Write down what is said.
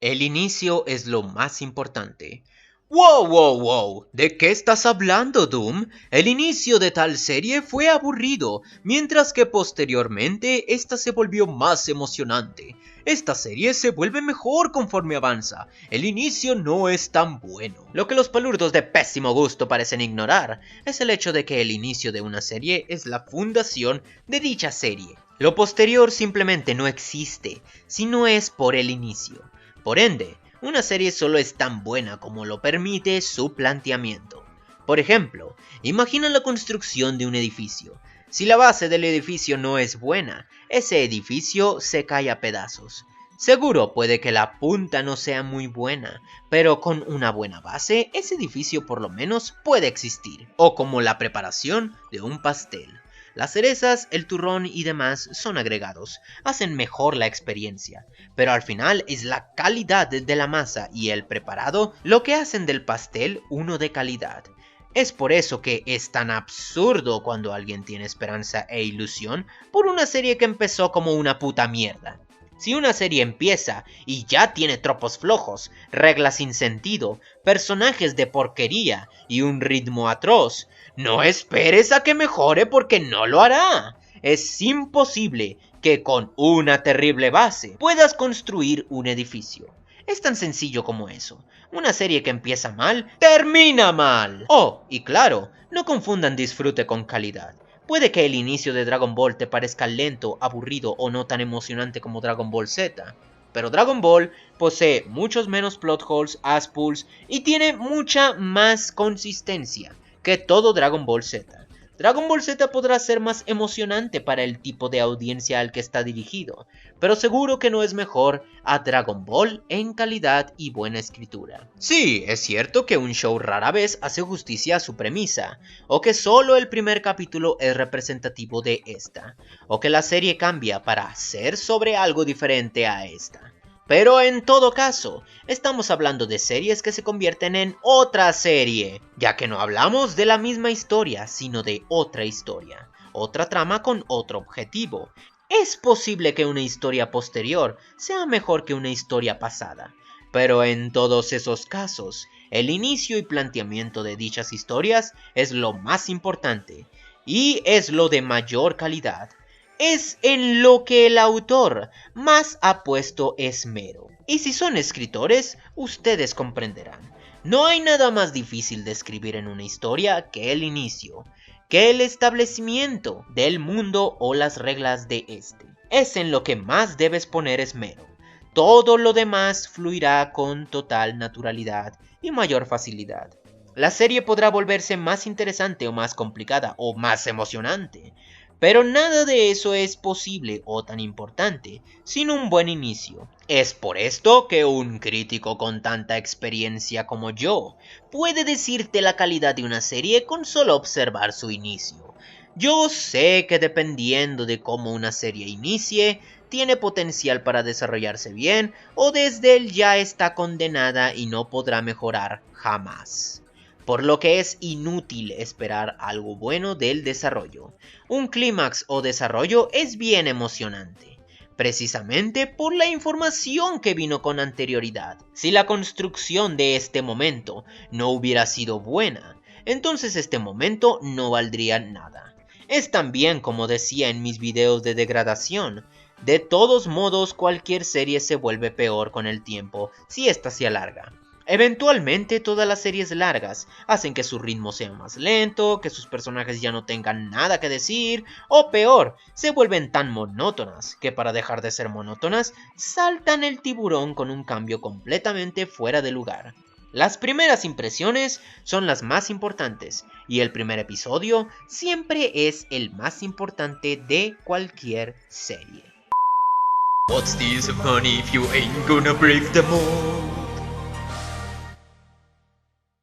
El inicio es lo más importante. ¡Wow, wow, wow! ¿De qué estás hablando, Doom? El inicio de tal serie fue aburrido, mientras que posteriormente esta se volvió más emocionante. Esta serie se vuelve mejor conforme avanza. El inicio no es tan bueno. Lo que los palurdos de pésimo gusto parecen ignorar es el hecho de que el inicio de una serie es la fundación de dicha serie. Lo posterior simplemente no existe, si no es por el inicio. Por ende, una serie solo es tan buena como lo permite su planteamiento. Por ejemplo, imagina la construcción de un edificio. Si la base del edificio no es buena, ese edificio se cae a pedazos. Seguro puede que la punta no sea muy buena, pero con una buena base, ese edificio por lo menos puede existir. O como la preparación de un pastel. Las cerezas, el turrón y demás son agregados, hacen mejor la experiencia, pero al final es la calidad de la masa y el preparado lo que hacen del pastel uno de calidad. Es por eso que es tan absurdo cuando alguien tiene esperanza e ilusión por una serie que empezó como una puta mierda. Si una serie empieza y ya tiene tropos flojos, reglas sin sentido, personajes de porquería y un ritmo atroz, no esperes a que mejore porque no lo hará. Es imposible que con una terrible base puedas construir un edificio. Es tan sencillo como eso. Una serie que empieza mal, termina mal. Oh, y claro, no confundan disfrute con calidad. Puede que el inicio de Dragon Ball te parezca lento, aburrido o no tan emocionante como Dragon Ball Z, pero Dragon Ball posee muchos menos plot holes, as-pulls y tiene mucha más consistencia que todo Dragon Ball Z. Dragon Ball Z podrá ser más emocionante para el tipo de audiencia al que está dirigido, pero seguro que no es mejor a Dragon Ball en calidad y buena escritura. Sí, es cierto que un show rara vez hace justicia a su premisa, o que solo el primer capítulo es representativo de esta, o que la serie cambia para ser sobre algo diferente a esta. Pero en todo caso, estamos hablando de series que se convierten en otra serie, ya que no hablamos de la misma historia, sino de otra historia, otra trama con otro objetivo. Es posible que una historia posterior sea mejor que una historia pasada, pero en todos esos casos, el inicio y planteamiento de dichas historias es lo más importante, y es lo de mayor calidad. Es en lo que el autor más ha puesto esmero. Y si son escritores, ustedes comprenderán. No hay nada más difícil de escribir en una historia que el inicio, que el establecimiento del mundo o las reglas de este. Es en lo que más debes poner esmero. Todo lo demás fluirá con total naturalidad y mayor facilidad. La serie podrá volverse más interesante o más complicada o más emocionante. Pero nada de eso es posible o tan importante sin un buen inicio. Es por esto que un crítico con tanta experiencia como yo puede decirte la calidad de una serie con solo observar su inicio. Yo sé que dependiendo de cómo una serie inicie, tiene potencial para desarrollarse bien o desde él ya está condenada y no podrá mejorar jamás. Por lo que es inútil esperar algo bueno del desarrollo. Un clímax o desarrollo es bien emocionante, precisamente por la información que vino con anterioridad. Si la construcción de este momento no hubiera sido buena, entonces este momento no valdría nada. Es también como decía en mis videos de degradación, de todos modos cualquier serie se vuelve peor con el tiempo si ésta se alarga. Eventualmente todas las series largas hacen que su ritmo sea más lento, que sus personajes ya no tengan nada que decir, o peor, se vuelven tan monótonas que para dejar de ser monótonas, saltan el tiburón con un cambio completamente fuera de lugar. Las primeras impresiones son las más importantes, y el primer episodio siempre es el más importante de cualquier serie. What's the use of money if you ain't gonna break the mold?